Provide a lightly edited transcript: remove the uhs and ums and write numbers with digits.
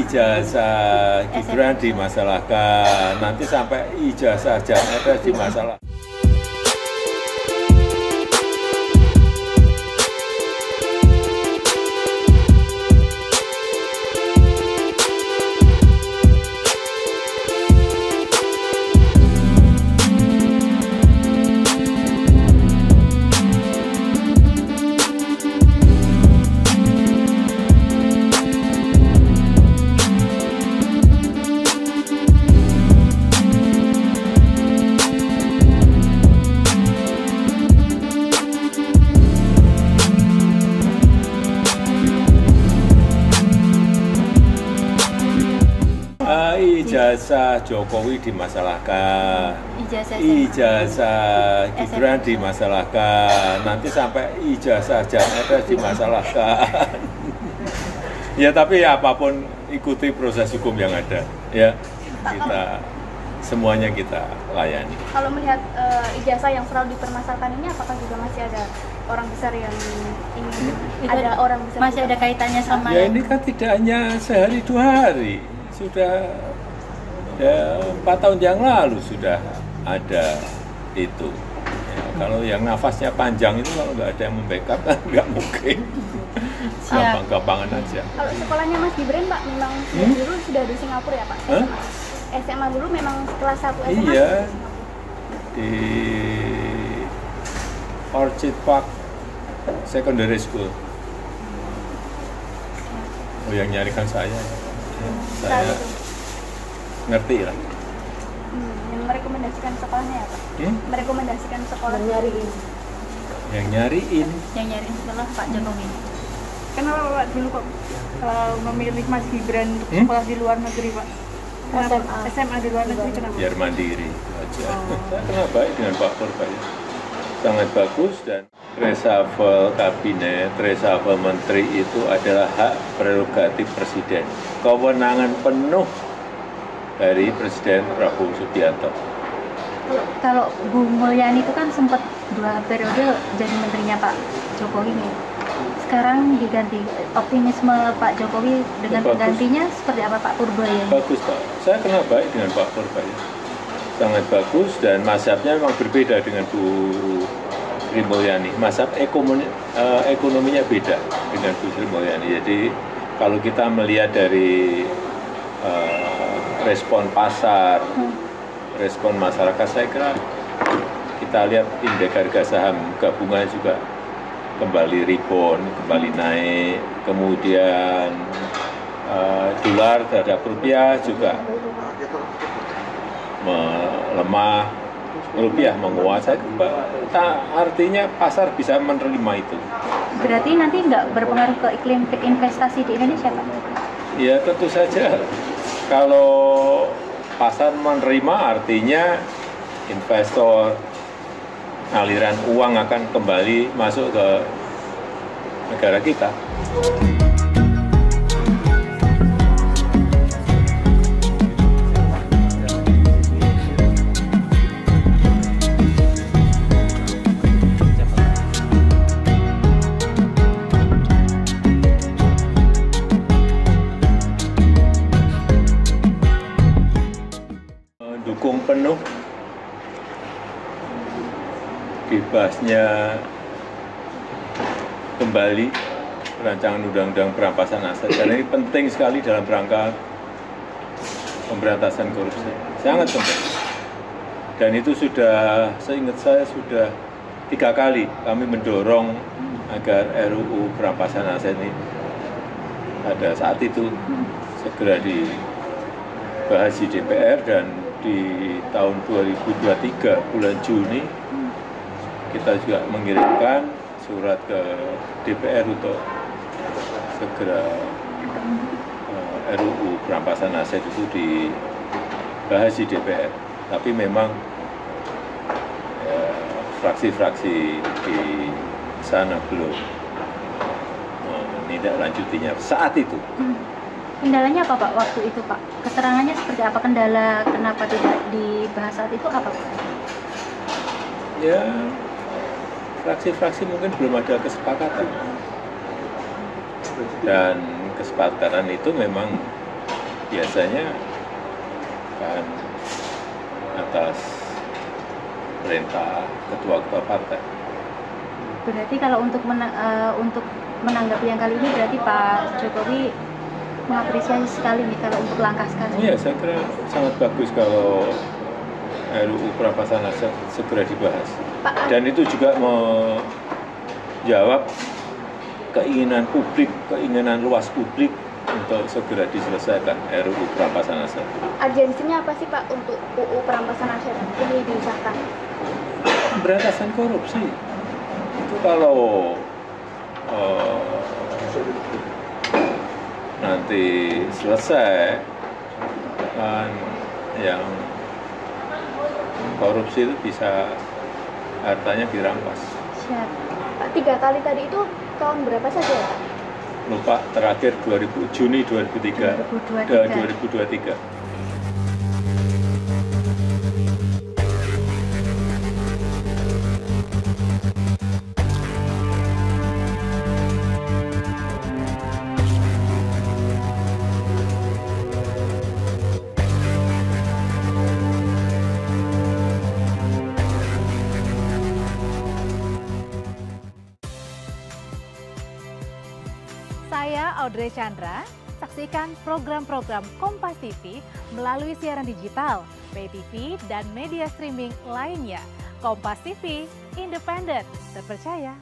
ijazah Gibran dimasalahkan, nanti sampai ijazah Jan Etes dimasalahkan. Ijazah Jokowi dimasalahkan, ijazah Gibran dimasalahkan, nanti sampai ijazah Jan Etes dimasalahkan. Ya tapi ya apapun ikuti proses hukum yang ada, ya kita semuanya kita layani. Kalau melihat ijazah yang selalu dipermasalahkan ini, apakah juga masih ada orang besar yang ingin ada orang besar masih ada kaitannya sama? Ya ini kan tidak hanya sehari dua hari, sudah ya, 4 tahun yang lalu sudah ada itu. Ya, kalau yang nafasnya panjang itu kalau nggak ada yang membackup kan nggak mungkin. Gampang-gampangan aja. Kalau sekolahnya Mas Gibran Pak, memang dulu sudah di Singapura ya Pak? SMA dulu memang kelas 1 SMA? Iya, di Orchid Park Secondary School. Oh, yang nyarikan saya ngerti lah. Yang merekomendasikan sekolahnya ya Pak? Merekomendasikan sekolah Yang nyariin sekolah Pak Jokowi. Kenapa Pak dulu kok memilih Mas Gibran untuk sekolah di luar negeri Pak? SMA di luar negeri kenapa? Biar mandiri aja. Saya kenal baik dengan Pak Purbayan, sangat bagus, dan reshuffle kabinet, reshuffle menteri itu adalah hak prerogatif presiden, kewenangan penuh dari Presiden Prabowo Subianto. Kalau Bu Mulyani itu kan sempat 2 periode jadi menterinya Pak Jokowi nih. Sekarang diganti, optimisme Pak Jokowi dengan penggantinya seperti apa Pak Purbayan? Bagus Pak, saya kenal baik dengan Pak Purbayan, sangat bagus, dan mazhabnya memang berbeda dengan Bu Sri Mulyani. Mazhab ekonominya beda dengan Bu Sri Mulyani. Jadi kalau kita melihat dari respon pasar, respon masyarakat, saya kira kita lihat indeks harga saham gabungan juga kembali rebound, kembali naik, kemudian dolar terhadap rupiah juga melemah, rupiah menguat. Artinya pasar bisa menerima itu. Berarti nanti nggak berpengaruh ke iklim investasi di Indonesia Pak? Ya tentu saja. Kalau pasar menerima artinya investor, aliran uang akan kembali masuk ke negara kita. Mendukung penuh bebasnya kembali rancangan undang-undang perampasan aset, karena ini penting sekali dalam rangka pemberantasan korupsi, sangat penting. Dan itu sudah, seingat saya sudah 3 kali kami mendorong agar RUU perampasan aset ini pada saat itu segera dibahas di DPR, dan di tahun 2023 bulan Juni kita juga mengirimkan surat ke DPR untuk segera RUU perampasan aset itu dibahas di DPR. Tapi memang fraksi-fraksi di sana belum menindaklanjutinya saat itu. Kendalanya apa Pak waktu itu Pak? Keterangannya seperti apa? Kendala kenapa tidak dibahas saat itu apa Pak? Ya, fraksi-fraksi mungkin belum ada kesepakatan. Dan kesepakatan itu memang biasanya kan atas perintah ketua-ketua partai. Berarti kalau untuk menanggapi yang kali ini berarti Pak Jokowi mengapresiasi sekali nih kalau untuk langkah sekarang. Iya, saya kira sangat bagus kalau RUU perampasan aset segera dibahas. Dan itu juga menjawab keinginan publik, keinginan luas publik untuk segera diselesaikan RUU perampasan aset. Urgensinya apa sih Pak untuk UU perampasan aset ini disahkan? Pemberantasan korupsi. Itu kalau nanti selesai kan yang korupsi itu bisa hartanya dirampas. Siap. Pak, 3 kali tadi itu tahun berapa saja ya Pak? Lupa, terakhir Juni 2023. Saya Audrey Chandra, saksikan program-program Kompas TV melalui siaran digital, pay TV, dan media streaming lainnya. Kompas TV, independen, terpercaya,